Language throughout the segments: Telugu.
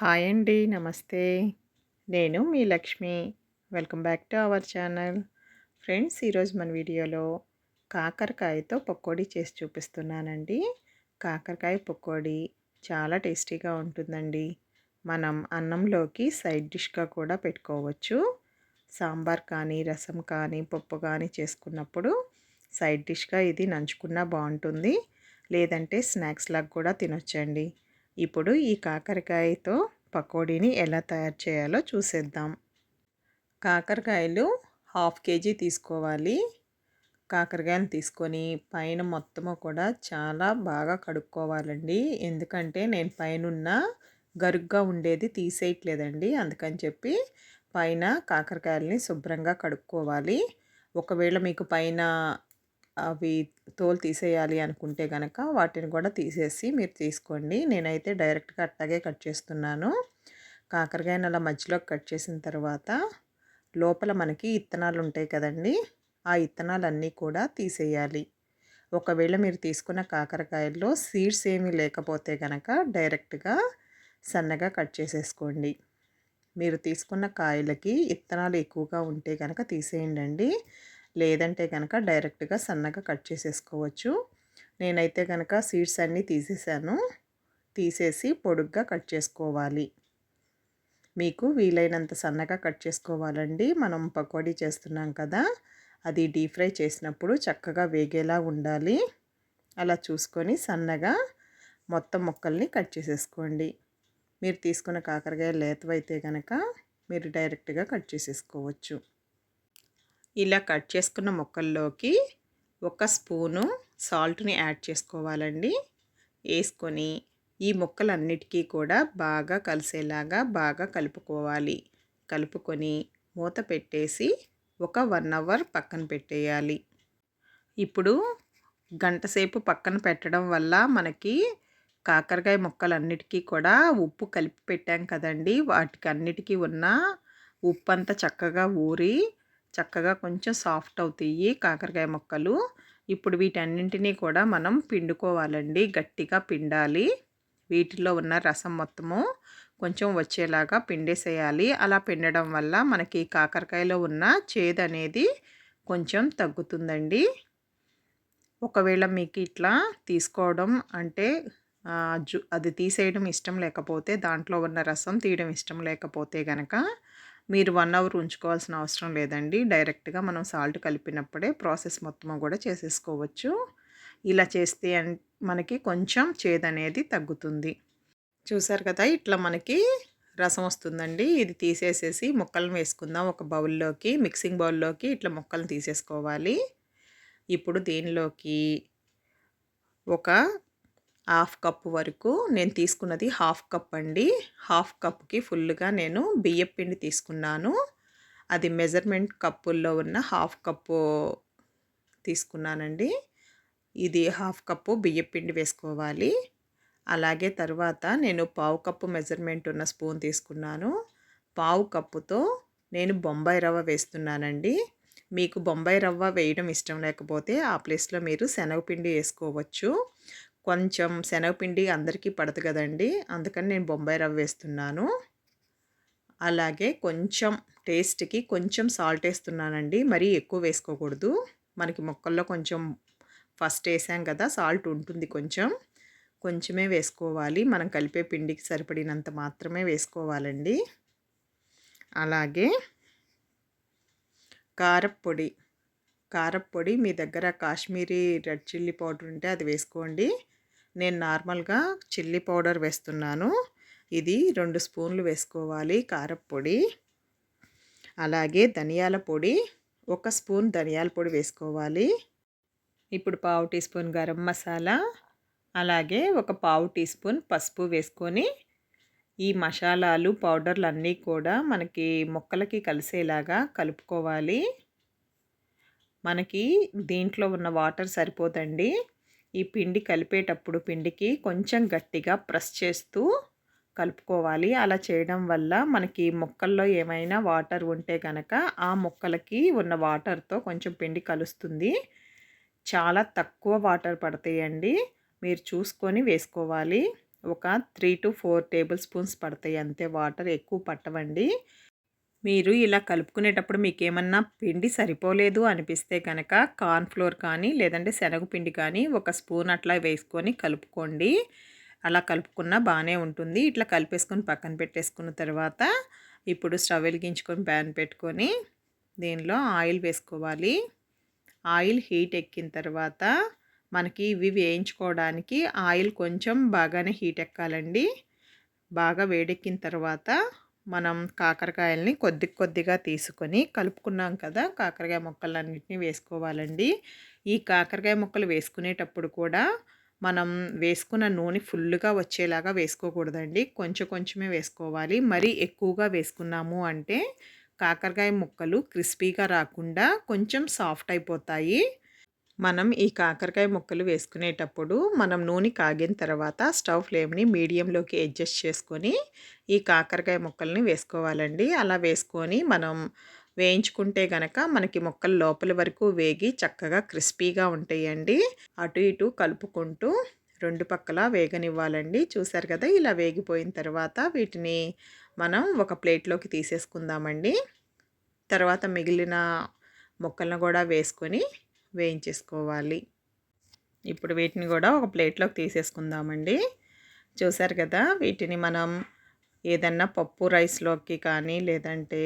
హాయ్ అండి. నమస్తే. నేను మీ Lakshmi. Welcome back to our channel. Friends, ఈరోజు మన వీడియోలో కాకరకాయతో పకోడీ చేసి చూపిస్తున్నానండి. కాకరకాయ పకోడీ చాలా టేస్టీగా ఉంటుందండి. మనం అన్నంలోకి సైడ్ డిష్‌గా కూడా పెట్టుకోవచ్చు. సాంబార్ కానీ, రసం కానీ, పప్పు కానీ చేసుకున్నప్పుడు సైడ్ డిష్‌గా ఇది నంచుకున్నా బావుంటుంది. లేదంటే స్నాక్స్‌లాగా కూడా తినొచ్చండి. ఇప్పుడు ఈ కాకరకాయతో పకోడీని ఎలా తయారు చేయాలో చూసేద్దాం. కాకరకాయలు హాఫ్ కేజీ తీసుకోవాలి. కాకరకాయలు తీసుకొని పైన మొత్తము కూడా చాలా బాగా కడుక్కోవాలండి. ఎందుకంటే నేను పైనున్న గరుగ్గా ఉండేది తీసేయట్లేదండి. అందుకని చెప్పి పైన కాకరకాయలని శుభ్రంగా కడుక్కోవాలి. ఒకవేళ మీకు పైన అవి తోలు తీసేయాలి అనుకుంటే గనక వాటిని కూడా తీసేసి మీరు తీసుకోండి. నేనైతే డైరెక్ట్‌గా అట్టాగే కట్ చేస్తున్నాను. కాకరకాయని అలా మధ్యలోకి కట్ చేసిన తర్వాత లోపల మనకి ఇత్తనాలు ఉంటాయి కదండీ! ఆ ఇత్తనాలన్నీ కూడా తీసేయాలి. ఒకవేళ మీరు తీసుకున్న కాకరకాయల్లో సీడ్స్ ఏమీ లేకపోతే గనక డైరెక్ట్‌గా సన్నగా కట్ చేసేసుకోండి. మీరు తీసుకున్న కాయలకి ఇత్తనాలు ఎక్కువగా ఉంటే గనక తీసేయండండి. లేదంటే గనక డైరెక్ట్‌గా సన్నగా కట్ చేసేసుకోవచ్చు. నేనైతే గనక సీడ్స్ అన్నీ తీసేసాను. తీసేసి పొడుగ్గా కట్ చేసుకోవాలి. మీకు వీలైనంత సన్నగా కట్ చేసుకోవాలండి. మనం పకోడీ చేస్తున్నాం కదా! అది డీప్ ఫ్రై చేసినప్పుడు చక్కగా వేగేలా ఉండాలి. అలా చూసుకొని సన్నగా మొత్తం ముక్కల్ని కట్ చేసేసుకోండి. మీరు తీసుకున్న కాకరకాయ లేతవైతే గనక మీరు డైరెక్ట్‌గా కట్ చేసేసుకోవచ్చు. ఇలా కట్ చేసుకున్న ముక్కల్లోకి ఒక స్పూను సాల్ట్‌ని యాడ్ చేసుకోవాలండి. ఏసుకొని ఈ ముక్కలన్నిటికీ కూడా బాగా కలిసేలాగా బాగా కలుపుకోవాలి. కలుపుకొని మూత పెట్టేసి ఒక 1 అవర్ పక్కన పెట్టేయాలి. ఇప్పుడు గంట సేపు పక్కన పెట్టడం వల్ల మనకి కాకరకాయ ముక్కలన్నిటికీ కూడా ఉప్పు కలిపి పెట్టాం కదండీ! వాటికన్నిటికి ఉన్న ఉప్పంతా చక్కగా ఊరి చక్కగా కొంచెం సాఫ్ట్ అవుతాయి కాకరకాయ ముక్కలు. ఇప్పుడు వీటన్నింటినీ కూడా మనం పిండుకోవాలండి. గట్టిగా పిండాలి. వీటిలో ఉన్న రసం మొత్తము కొంచెం వచ్చేలాగా పిండేసేయాలి. అలా పిండడం వల్ల మనకి కాకరకాయలో ఉన్న చేదనేది కొంచెం తగ్గుతుందండి. ఒకవేళ మీకు ఇట్లా తీసుకోవడం అంటే అది తీసేయడం ఇష్టం లేకపోతే, దాంట్లో ఉన్న రసం తీయడం ఇష్టం లేకపోతే గనక మీరు 1 అవర్ ఉంచుకోవాల్సిన అవసరం లేదండి. డైరెక్ట్‌గా మనం సాల్ట్ కలిపినప్పుడే ప్రాసెస్ మొత్తము కూడా చేసేసుకోవచ్చు. ఇలా చేస్తే మనకి కొంచెం చేదనేది తగ్గుతుంది. చూసారు కదా! ఇట్లా మనకి రసం వస్తుందండి. ఇది తీసేసేసి ముక్కలను వేసుకుందాం ఒక బౌల్‌లోకి. మిక్సింగ్ బౌల్‌లోకి ఇట్లా ముక్కలను తీసేసుకోవాలి. ఇప్పుడు దీనిలోకి ఒక హాఫ్ కప్ వరకు నేను తీసుకున్నది హాఫ్ కప్ అండి. హాఫ్ కప్‌కి ఫుల్‌గా నేను బియ్యపు పిండి తీసుకున్నాను. అది మెజర్‌మెంట్ కప్పుల్లో ఉన్న హాఫ్ కప్పు తీసుకున్నానండి. ఇది హాఫ్ కప్పు బియ్యపు పిండి వేసుకోవాలి. అలాగే తర్వాత నేను పావు కప్పు మెజర్‌మెంట్ ఉన్న స్పూన్ తీసుకున్నాను. పావు కప్పుతో నేను బొంబాయి రవ్వ వేస్తున్నానండి. మీకు బొంబాయి రవ్వ వేయడం ఇష్టం లేకపోతే ఆ ప్లేస్‌లో మీరు శనగపిండి వేసుకోవచ్చు. కొంచెం శనగపిండి అందరికీ పడదు కదండీ! అందుకని నేను బొంబాయి రవ్వ వేస్తున్నాను. అలాగే కొంచెం టేస్ట్‌కి కొంచెం సాల్ట్ వేస్తున్నానండి. మరీ ఎక్కువ వేసుకోకూడదు. మనకి ముక్కల్లో కొంచెం ఫస్ట్ వేసాం కదా! సాల్ట్ ఉంటుంది కొంచెం. కొంచెమే వేసుకోవాలి. మనం కలిపే పిండికి సరిపడినంత మాత్రమే వేసుకోవాలండి. అలాగే కారప్పొడి. కారప్పొడి మీ దగ్గర కాశ్మీరీ రెడ్ చిల్లీ పౌడర్ ఉంటే అది వేసుకోండి. నేను నార్మల్‌గా చిల్లీ పౌడర్ వేస్తున్నాను. ఇది 2 స్పూన్లు వేసుకోవాలి కారప్పొడి. అలాగే ధనియాల పొడి, 1 స్పూన్ ధనియాల పొడి వేసుకోవాలి. ఇప్పుడు పావు టీ స్పూన్ గరం మసాలా, అలాగే ఒక పావు టీ స్పూన్ పసుపు వేసుకొని ఈ మసాలాలు, పౌడర్‌లన్నీ కూడా మనకి ముక్కలకి కలిసేలాగా కలుపుకోవాలి. మనకి దీంట్లో ఉన్న వాటర్ సరిపోదండి. ఈ పిండి కలిపేటప్పుడు పిండికి కొంచెం గట్టిగా ప్రెస్ చేస్తూ కలుపుకోవాలి. అలా చేయడం వల్ల మనకి ముక్కల్లో ఏమైనా వాటర్ ఉంటే గనక ఆ ముక్కలకి ఉన్న వాటర్‌తో కొంచెం పిండి కలుస్తుంది. చాలా తక్కువ వాటర్ పడతాయండి. మీరు చూసుకొని వేసుకోవాలి. ఒక 3-4 టేబుల్ స్పూన్స్ పడతాయి అంతే, వాటర్ ఎక్కువ పట్టవండి. మీరు ఇలా కలుపుకునేటప్పుడు మీకేమన్నా పిండి సరిపోలేదు అనిపిస్తే కనుక కార్న్ ఫ్లోర్ కానీ లేదంటే శనగపిండి కానీ ఒక స్పూన్ అట్లా వేసుకొని కలుపుకోండి. అలా కలుపుకున్నా బాగానే ఉంటుంది. ఇట్లా కలిపేసుకొని పక్కన పెట్టేసుకున్న తర్వాత ఇప్పుడు స్టవ్ వెలిగించుకొని ప్యాన్ పెట్టుకొని దీనిలో ఆయిల్ వేసుకోవాలి. ఆయిల్ హీట్ ఎక్కిన తర్వాత మనకి ఇవి వేయించుకోవడానికి ఆయిల్ కొంచెం బాగానే హీట్ ఎక్కాలండి. బాగా వేడెక్కిన తర్వాత మనం కాకరకాయలని కొద్ది కొద్దిగా తీసుకొని కలుపుకున్నాం కదా, కాకరకాయ ముక్కలన్నిటిని వేసుకోవాలండి. ఈ కాకరకాయ ముక్కలు వేసుకునేటప్పుడు కూడా మనం వేసుకున్న నూనె ఫుల్గా వచ్చేలాగా వేసుకోకూడదండి, కొంచెం కొంచెమే వేసుకోవాలి. మరీ ఎక్కువగా వేసుకున్నాము అంటే కాకరకాయ ముక్కలు క్రిస్పీగా రాకుండా కొంచెం సాఫ్ట్ అయిపోతాయి. మనం ఈ కాకరకాయ ముక్కలు వేసుకునేటప్పుడు మనం నూనె కాగిన తర్వాత స్టవ్ ఫ్లేమ్ని మీడియంలోకి అడ్జస్ట్ చేసుకొని ఈ కాకరకాయ ముక్కల్ని వేసుకోవాలండి. అలా వేసుకొని మనం వేయించుకుంటే గనక మనకి ముక్కలు లోపల వరకు వేగి చక్కగా క్రిస్పీగా ఉంటాయండి. అటు ఇటు కలుపుకుంటూ రెండు పక్కలా వేగనివ్వాలండి. చూసారు కదా, ఇలా వేగిపోయిన తర్వాత వీటిని మనం ఒక ప్లేట్లోకి తీసేసుకుందామండి. తర్వాత మిగిలిన ముక్కలను కూడా వేసుకొని వేయించేసుకోవాలి. ఇప్పుడు వీటిని కూడా ఒక ప్లేట్లోకి తీసేసుకుందామండి. చూసారు కదా, వీటిని మనం ఏదన్నా పప్పు రైస్లోకి కానీ లేదంటే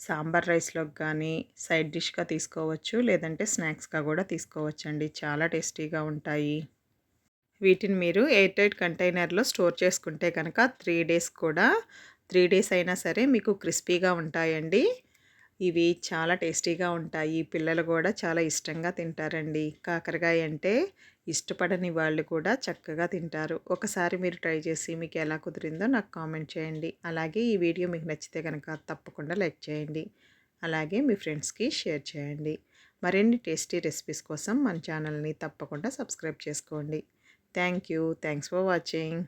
సాంబార్ రైస్లోకి కానీ సైడ్ డిష్గా తీసుకోవచ్చు, లేదంటే స్నాక్స్గా కూడా తీసుకోవచ్చండి. చాలా టేస్టీగా ఉంటాయి. వీటిని మీరు ఎయిర్ టైట్ కంటైనర్లో స్టోర్ చేసుకుంటే కనుక 3 డేస్ కూడా 3 డేస్ అయినా సరే మీకు క్రిస్పీగా ఉంటాయండి. ఇవి చాలా టేస్టీగా ఉంటాయి. పిల్లలు కూడా చాలా ఇష్టంగా తింటారండి. కాకరకాయ అంటే ఇష్టపడని వాళ్ళు కూడా చక్కగా తింటారు. ఒకసారి మీరు ట్రై చేసి మీకు ఎలా కుదిరిందో నాకు కామెంట్ చేయండి. అలాగే ఈ వీడియో మీకు నచ్చితే కనుక తప్పకుండా లైక్ చేయండి. అలాగే మీ ఫ్రెండ్స్కి షేర్ చేయండి. మరిన్ని టేస్టీ రెసిపీస్ కోసం మన ఛానల్ని తప్పకుండా సబ్స్క్రైబ్ చేసుకోండి. Thank you. Thanks for watching.